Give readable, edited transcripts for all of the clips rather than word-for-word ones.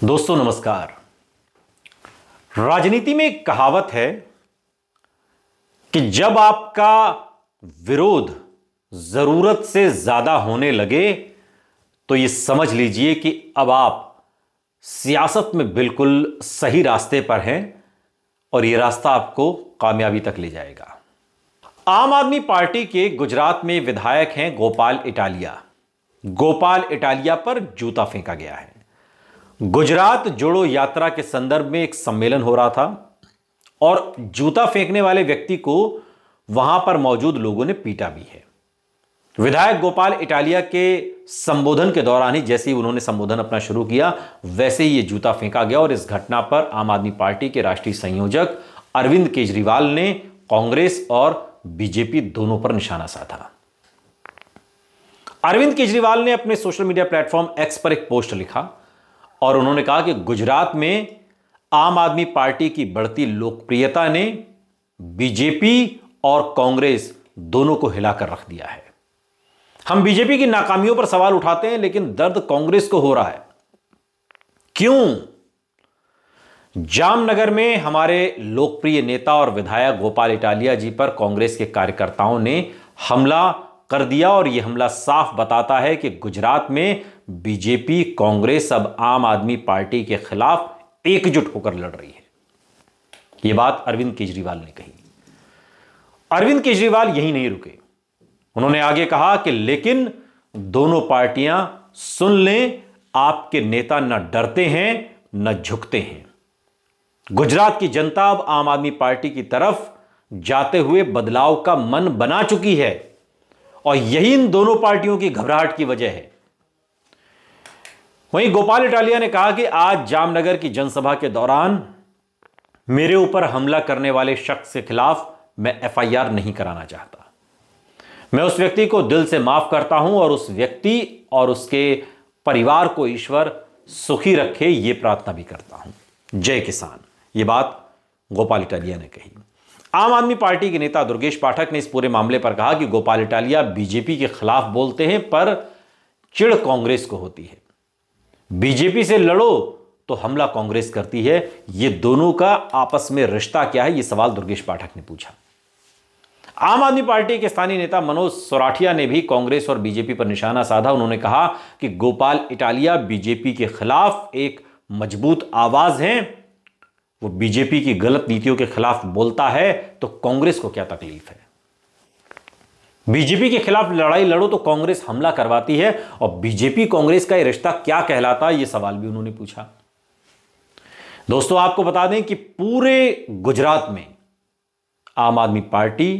दोस्तों नमस्कार। राजनीति में एक कहावत है कि जब आपका विरोध जरूरत से ज्यादा होने लगे तो यह समझ लीजिए कि अब आप सियासत में बिल्कुल सही रास्ते पर हैं और यह रास्ता आपको कामयाबी तक ले जाएगा। आम आदमी पार्टी के गुजरात में विधायक हैं गोपाल इटालिया। गोपाल इटालिया पर जूता फेंका गया है। गुजरात जोड़ो यात्रा के संदर्भ में एक सम्मेलन हो रहा था और जूता फेंकने वाले व्यक्ति को वहां पर मौजूद लोगों ने पीटा भी है। विधायक गोपाल इटालिया के संबोधन के दौरान ही जैसे ही उन्होंने संबोधन अपना शुरू किया वैसे ही यह जूता फेंका गया और इस घटना पर आम आदमी पार्टी के राष्ट्रीय संयोजक अरविंद केजरीवाल ने कांग्रेस और बीजेपी दोनों पर निशाना साधा। अरविंद केजरीवाल ने अपने सोशल मीडिया प्लेटफॉर्म एक्स पर एक पोस्ट लिखा और उन्होंने कहा कि गुजरात में आम आदमी पार्टी की बढ़ती लोकप्रियता ने बीजेपी और कांग्रेस दोनों को हिलाकर रख दिया है। हम बीजेपी की नाकामियों पर सवाल उठाते हैं लेकिन दर्द कांग्रेस को हो रहा है। क्यों? जामनगर में हमारे लोकप्रिय नेता और विधायक गोपाल इटालिया जी पर कांग्रेस के कार्यकर्ताओं ने हमला कर दिया और यह हमला साफ बताता है कि गुजरात में बीजेपी कांग्रेस अब आम आदमी पार्टी के खिलाफ एकजुट होकर लड़ रही है। यह बात अरविंद केजरीवाल ने कही। अरविंद केजरीवाल यही नहीं रुके। उन्होंने आगे कहा कि लेकिन दोनों पार्टियां सुन लें, आपके नेता न डरते हैं न झुकते हैं। गुजरात की जनता अब आम आदमी पार्टी की तरफ जाते हुए बदलाव का मन बना चुकी है और यही इन दोनों पार्टियों की घबराहट की वजह है। वहीं गोपाल इटालिया ने कहा कि आज जामनगर की जनसभा के दौरान मेरे ऊपर हमला करने वाले शख्स के खिलाफ मैं एफआईआर नहीं कराना चाहता। मैं उस व्यक्ति को दिल से माफ करता हूं और उस व्यक्ति और उसके परिवार को ईश्वर सुखी रखे, यह प्रार्थना भी करता हूं। जय किसान। यह बात गोपाल इटालिया ने कही। आम आदमी पार्टी के नेता दुर्गेश पाठक ने इस पूरे मामले पर कहा कि गोपाल इटालिया बीजेपी के खिलाफ बोलते हैं पर चिढ़ कांग्रेस को होती है। बीजेपी से लड़ो तो हमला कांग्रेस करती है। यह दोनों का आपस में रिश्ता क्या है, यह सवाल दुर्गेश पाठक ने पूछा। आम आदमी पार्टी के स्थानीय नेता मनोज सोराठिया ने भी कांग्रेस और बीजेपी पर निशाना साधा। उन्होंने कहा कि गोपाल इटालिया बीजेपी के खिलाफ एक मजबूत आवाज है। वो बीजेपी की गलत नीतियों के खिलाफ बोलता है तो कांग्रेस को क्या तकलीफ है? बीजेपी के खिलाफ लड़ाई लड़ो तो कांग्रेस हमला करवाती है और बीजेपी कांग्रेस का यह रिश्ता क्या कहलाता है, यह सवाल भी उन्होंने पूछा। दोस्तों आपको बता दें कि पूरे गुजरात में आम आदमी पार्टी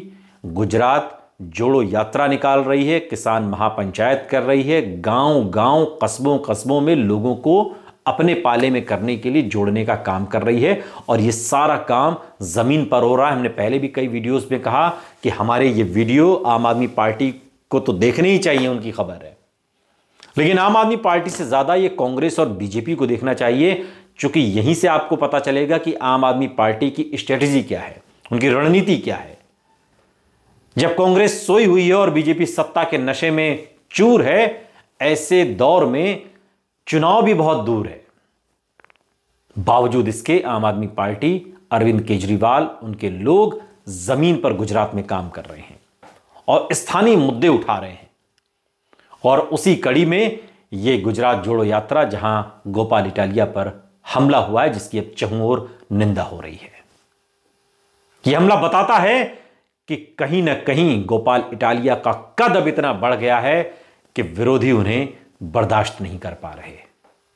गुजरात जोड़ो यात्रा निकाल रही है, किसान महापंचायत कर रही है, गांव गांव कस्बों कस्बों में लोगों को अपने पाले में करने के लिए जोड़ने का काम कर रही है और यह सारा काम जमीन पर हो रहा है। हमने पहले भी कई वीडियोस में कहा कि हमारे ये वीडियो आम आदमी पार्टी को तो देखने ही चाहिए, उनकी खबर है, लेकिन आम आदमी पार्टी से ज्यादा ये कांग्रेस और बीजेपी को देखना चाहिए, क्योंकि यहीं से आपको पता चलेगा कि आम आदमी पार्टी की स्ट्रेटेजी क्या है, उनकी रणनीति क्या है। जब कांग्रेस सोई हुई है और बीजेपी सत्ता के नशे में चूर है, ऐसे दौर में चुनाव भी बहुत दूर है। बावजूद इसके आम आदमी पार्टी, अरविंद केजरीवाल, उनके लोग जमीन पर गुजरात में काम कर रहे हैं और स्थानीय मुद्दे उठा रहे हैं। और उसी कड़ी में यह गुजरात जोड़ो यात्रा जहां गोपाल इटालिया पर हमला हुआ है, जिसकी अब चहुं ओर निंदा हो रही है। यह हमला बताता है कि कहीं ना कहीं गोपाल इटालिया का कद अब इतना बढ़ गया है कि विरोधी उन्हें बर्दाश्त नहीं कर पा रहे।